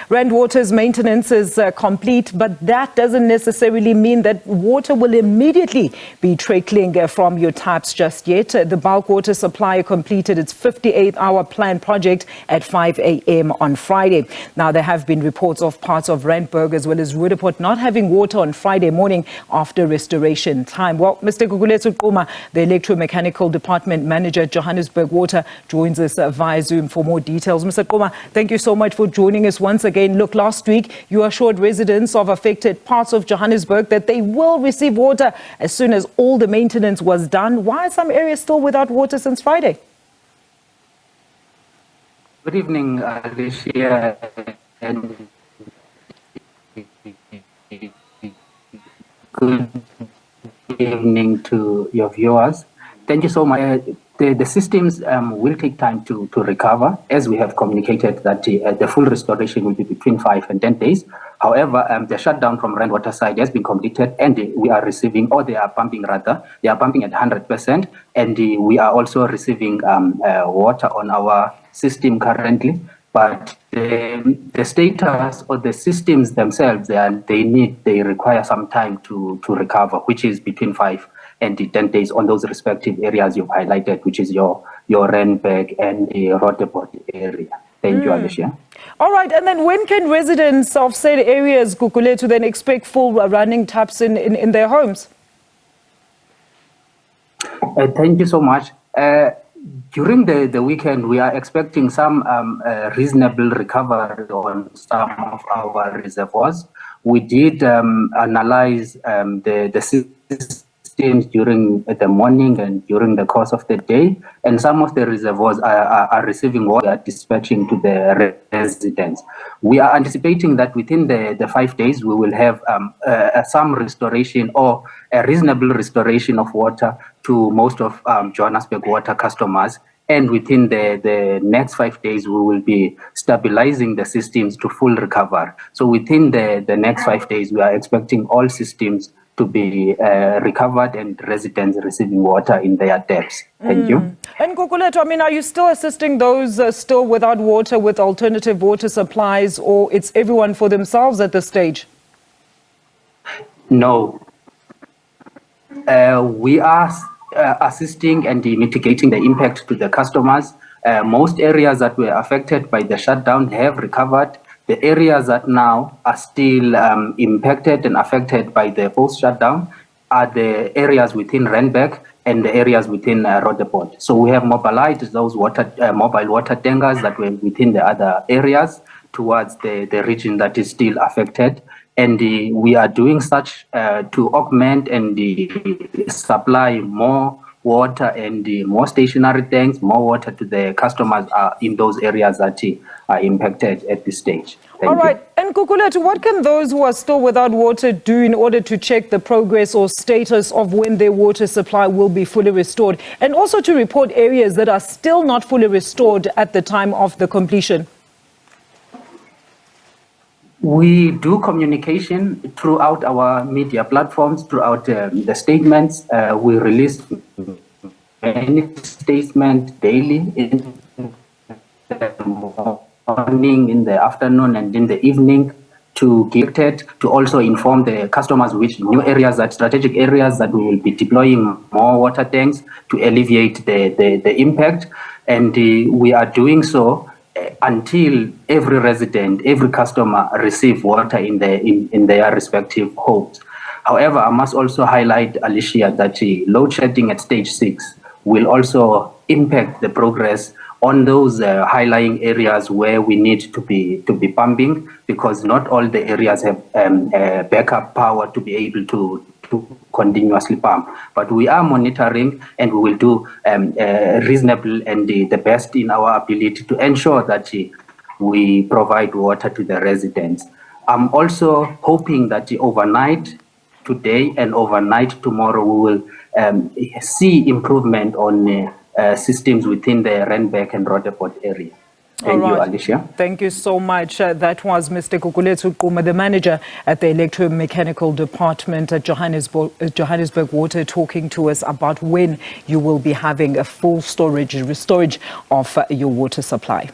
Rand Water's maintenance is complete, but that doesn't necessarily mean that water will immediately be trickling from your taps just yet. The bulk water supplier completed its 58-hour planned project at 5 a.m. on Friday. Now, there have been reports of parts of Randburg as well as Roodepoort not having water on Friday morning after restoration time. Well, Mr. Gugulethu Quma, the electromechanical department manager at Johannesburg Water, joins us via Zoom for more details. Mr. Quma, thank you so much for joining us once again. Look, last week you assured residents of affected parts of Johannesburg that they will receive water as soon as all the maintenance was done. Why are some areas still without water since Friday? Good evening, Alicia, and good evening to your viewers. Thank you so much. The systems will take time to recover, as we have communicated that the full restoration will be between 5 and 10 days. However, the shutdown from Rand Water side has been completed, and we are receiving, or they are pumping rather, they are pumping at 100%, and we are also receiving water on our system currently. But the status or the systems themselves, they require some time to recover, which is between 5 and 10 days on those respective areas you've highlighted, which is your Randburg and the Roodepoort area. Thank you, Alicia. All right, and then when can residents of said areas, Gugulethu, then expect full running taps in their homes? Thank you so much. During the weekend, we are expecting some reasonable recovery on some of our reservoirs. We did analyze the systems during the morning and during the course of the day, and some of the reservoirs are receiving water, dispatching to the residents. We are anticipating that within the 5 days we will have some restoration or a reasonable restoration of water to most of Johannesburg Water customers, and within the next 5 days we will be stabilizing the systems to full recover. So within the next 5 days we are expecting all systems to be recovered and residents receiving water in their taps. Thank you. And Gugulethu, I mean, are you still assisting those still without water with alternative water supplies, or it's everyone for themselves at this stage? No. We are assisting and mitigating the impact to the customers. Most areas that were affected by the shutdown have recovered. The areas that now are still impacted and affected by the post-shutdown are the areas within Randburg and the areas within Roodepoort. So we have mobilized those mobile water tankers that were within the other areas towards the region that is still affected. And we are doing such to augment and supply more water and more stationary tanks, more water to the customers in those areas that are impacted at this stage. All right. And Gugulethu, what can those who are still without water do in order to check the progress or status of when their water supply will be fully restored, and also to report areas that are still not fully restored at the time of the completion? We do communication throughout our media platforms, throughout the statements. We release many statements daily in the morning, in the afternoon, and in the evening to also inform the customers which new areas, that strategic areas that we will be deploying more water tanks to alleviate the impact. And we are doing so until every resident, every customer receive water in their respective homes. However, I must also highlight, Alicia, that load shedding at stage 6 will also impact the progress on those high-lying areas where we need to be pumping, because not all the areas have backup power to be able to continuously pump. But we are monitoring, and we will do reasonable and the best in our ability to ensure that we provide water to the residents. I'm also hoping that overnight today and overnight tomorrow we will see improvement on systems within the Randburg and Roodepoort area. Thank you, Alicia. Thank you so much. That was Mr. Gugulethu Quma, the manager at the electromechanical department at Johannesburg Water, talking to us about when you will be having a full storage of your water supply.